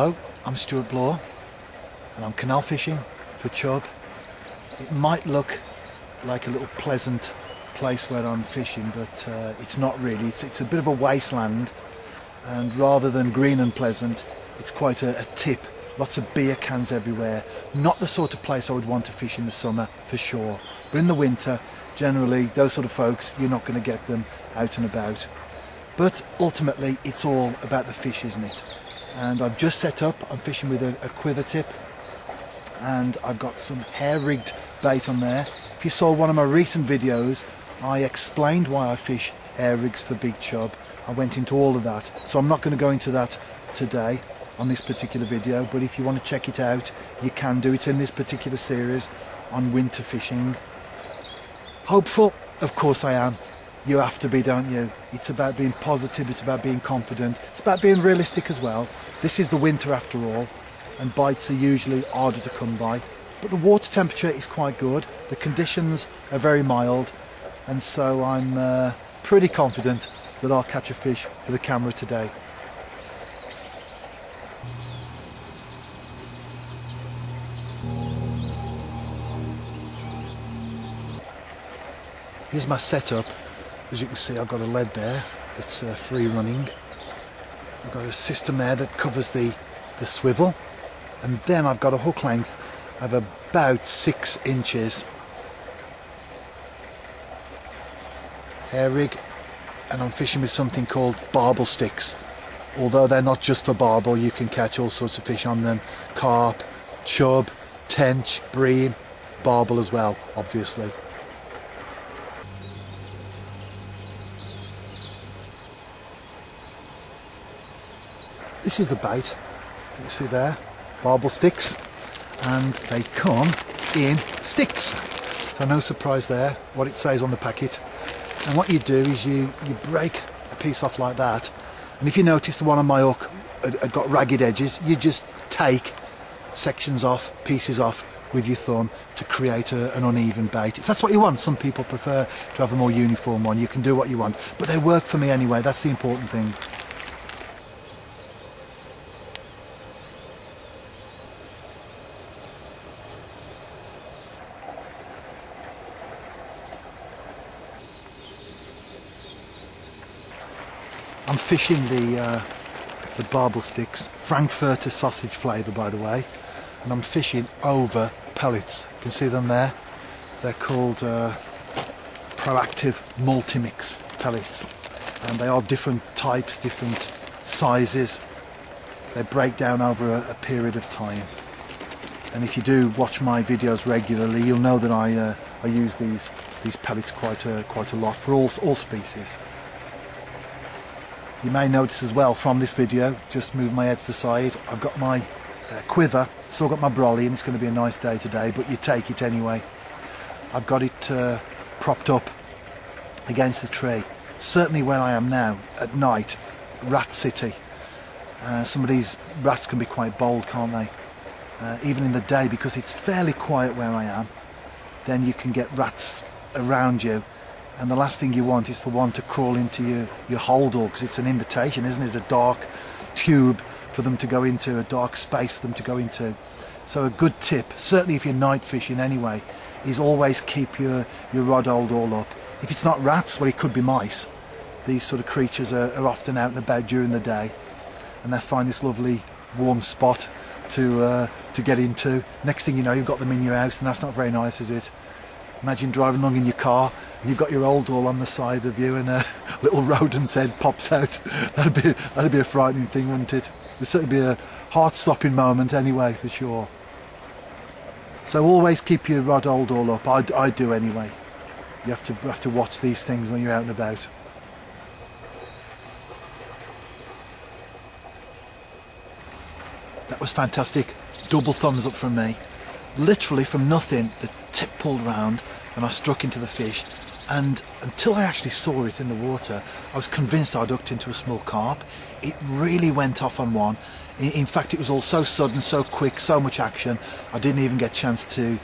Hello, I'm Stuart Bloor and I'm canal fishing for chub. It might look like a little pleasant place where I'm fishing, but it's not really. It's a bit of a wasteland, and rather than green and pleasant, it's quite a tip. Lots of beer cans everywhere. Not the sort of place I would want to fish in the summer for sure, but in the winter generally those sort of folks, you're not going to get them out and about. But ultimately it's all about the fish, isn't it? And I've just set up, I'm fishing with a quiver tip, and I've got some hair rigged bait on there. If you saw one of my recent videos, I explained why I fish hair rigs for big chub. I went into all of that, so I'm not going to go into that today on this particular video, but if you want to check it out, you can do. It's in this particular series on winter fishing. Hopeful? Of course I am. You have to be, don't you? It's about being positive, it's about being confident, it's about being realistic as well. This is the winter after all, and bites are usually harder to come by. But the water temperature is quite good, the conditions are very mild, and so I'm pretty confident that I'll catch a fish for the camera today. Here's my setup. As you can see, I've got a lead there that's free running. I've got a system there that covers the swivel, and then I've got a hook length of about 6 inches. Hair rig, and I'm fishing with something called barbel sticks. Although they're not just for barbel, you can catch all sorts of fish on them. Carp, chub, tench, bream, barbel as well, obviously. This is the bait, you see there, barbel sticks, and they come in sticks. So no surprise there, what it says on the packet. And what you do is you break a piece off like that, and if you notice the one on my hook had got ragged edges, you just take sections off, pieces off with your thumb to create an uneven bait. If that's what you want, some people prefer to have a more uniform one, you can do what you want, but they work for me anyway, that's the important thing. I'm fishing the barbel sticks, Frankfurter sausage flavour by the way, and I'm fishing over pellets. You can see them there. They're called Proactive Multi-Mix pellets, and they are different types, different sizes. They break down over a period of time. And if you do watch my videos regularly, you'll know that I use these pellets quite a lot for all species. You may notice as well from this video, just move my head to the side, I've got my quiver, still got my brolly, and it's going to be a nice day today, but you take it anyway. I've got it propped up against the tree. Certainly where I am now, at night, rat city. Some of these rats can be quite bold, can't they? Even in the day, because it's fairly quiet where I am, then you can get rats around you. And the last thing you want is for one to crawl into your holdall, because it's an invitation, isn't it? A dark tube for them to go into, a dark space for them to go into. So a good tip, certainly if you're night fishing anyway, is always keep your rod hold all up. If it's not rats, well, it could be mice. These sort of creatures are often out and about during the day, and they find this lovely warm spot to get into. Next thing you know, you've got them in your house, and that's not very nice, is it? Imagine driving along in your car and you've got your old door on the side of you and a little rodent's head pops out. That'd be a frightening thing, wouldn't it? It'd certainly be a heart-stopping moment anyway, for sure. So always keep your rod hold all up. I do anyway. You have to watch these things when you're out and about. That was fantastic. Double thumbs up from me. Literally from nothing, the tip pulled round and I struck into the fish, and until I actually saw it in the water, I was convinced I'd hooked into a small carp. It really went off on one. In fact, it was all so sudden, so quick, so much action, I didn't even get a chance to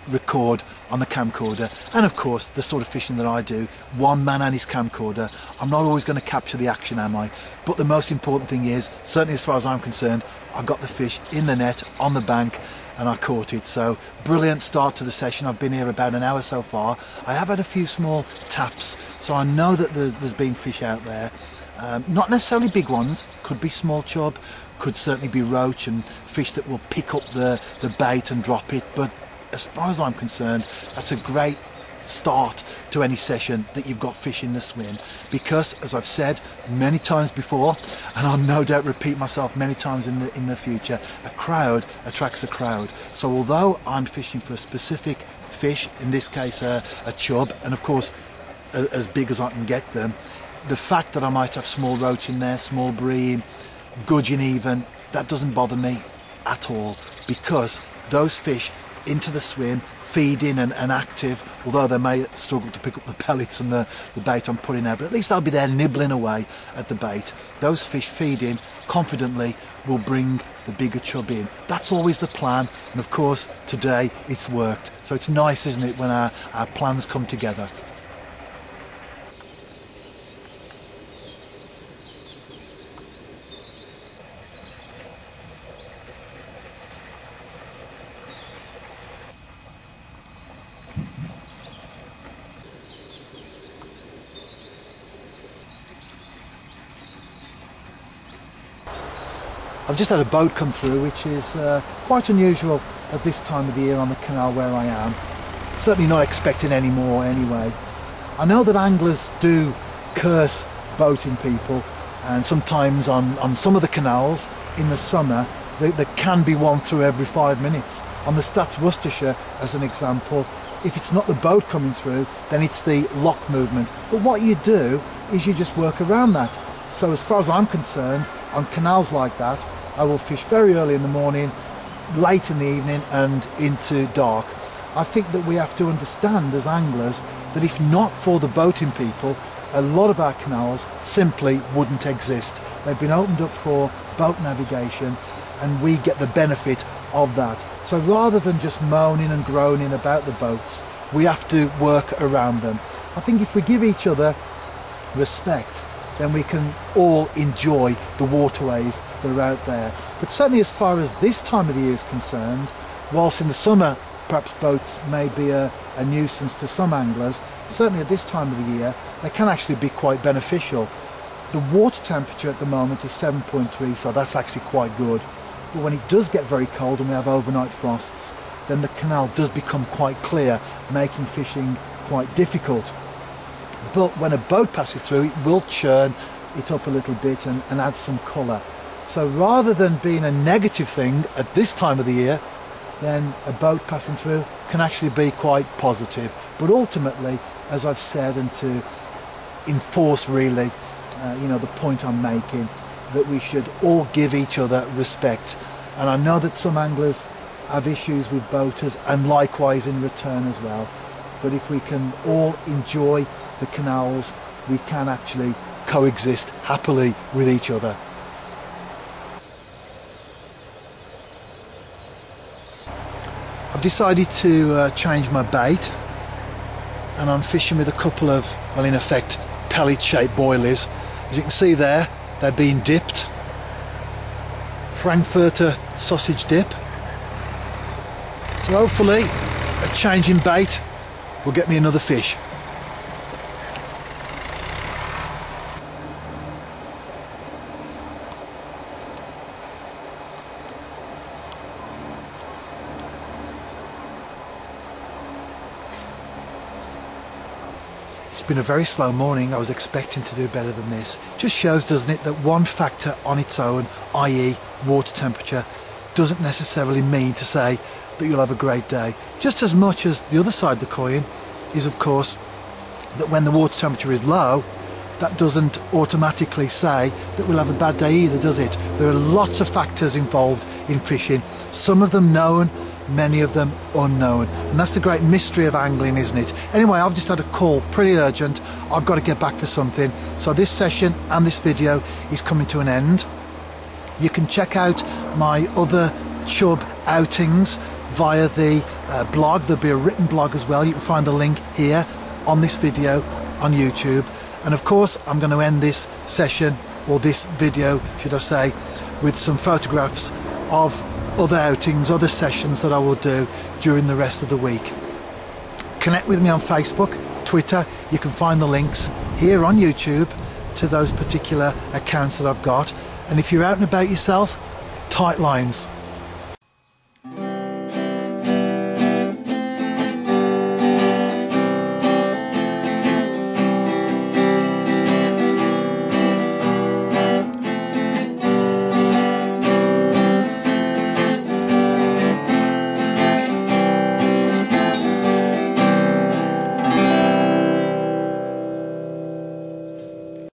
record on the camcorder. And of course, the sort of fishing that I do, one man and his camcorder, I'm not always going to capture the action, am I? But the most important thing is, certainly as far as I'm concerned, I got the fish in the net on the bank and I caught it. So brilliant start to the session. I've been here about an hour so far. I have had a few small taps, so I know that there's been fish out there. Not necessarily big ones, could be small chub, could certainly be roach and fish that will pick up the bait and drop it. But as far as I'm concerned, that's a great start to any session that you've got fish in the swim, because as I've said many times before, and I'll no doubt repeat myself many times in the future, a crowd attracts a crowd. So although I'm fishing for a specific fish, in this case a chub, and of course as big as I can get them, the fact that I might have small roach in there, small bream, gudgeon even, that doesn't bother me at all, because those fish into the swim, feeding and active, although they may struggle to pick up the pellets and the bait I'm putting out, but at least they'll be there nibbling away at the bait. Those fish feeding confidently will bring the bigger chub in. That's always the plan, and of course today it's worked. So it's nice, isn't it, when our plans come together. I've just had a boat come through, which is quite unusual at this time of the year on the canal where I am. Certainly not expecting any more anyway. I know that anglers do curse boating people, and sometimes on some of the canals in the summer there can be one through every 5 minutes. On the Staffs Worcestershire, as an example, if it's not the boat coming through, then it's the lock movement. But what you do is you just work around that. So as far as I'm concerned, on canals like that, I will fish very early in the morning, late in the evening and into dark. I think that we have to understand as anglers that if not for the boating people, a lot of our canals simply wouldn't exist. They've been opened up for boat navigation and we get the benefit of that. So rather than just moaning and groaning about the boats, we have to work around them. I think if we give each other respect, then we can all enjoy the waterways that are out there. But certainly as far as this time of the year is concerned, whilst in the summer perhaps boats may be a nuisance to some anglers, certainly at this time of the year they can actually be quite beneficial. The water temperature at the moment is 7.3, so that's actually quite good. But when it does get very cold and we have overnight frosts, then the canal does become quite clear, making fishing quite difficult. But when a boat passes through, it will churn it up a little bit and add some colour. So rather than being a negative thing at this time of the year, then a boat passing through can actually be quite positive. But ultimately, as I've said, and to enforce really, the point I'm making, that we should all give each other respect. And I know that some anglers have issues with boaters, and likewise in return as well. But if we can all enjoy the canals, we can actually coexist happily with each other. I've decided to change my bait, and I'm fishing with a couple of, well, in effect, pellet-shaped boilies. As you can see there, they're being dipped. Frankfurter sausage dip. So hopefully a change in bait will get me another fish. It's been a very slow morning. I was expecting to do better than this. Just shows, doesn't it, that one factor on its own, i.e. water temperature, doesn't necessarily mean to say that you'll have a great day. Just as much as the other side of the coin is, of course, that when the water temperature is low, that doesn't automatically say that we'll have a bad day either, does it? There are lots of factors involved in fishing, some of them known, many of them unknown, and that's the great mystery of angling, isn't it? Anyway, I've just had a call, pretty urgent. I've got to get back for something, so this session and this video is coming to an end. You can check out my other chub outings via the blog. There'll be a written blog as well. You can find the link here on this video on YouTube. And of course, I'm going to end this session, or this video should I say, with some photographs of other outings, other sessions that I will do during the rest of the week. Connect with me on Facebook, Twitter. You can find the links here on YouTube to those particular accounts that I've got. And if you're out and about yourself, tight lines.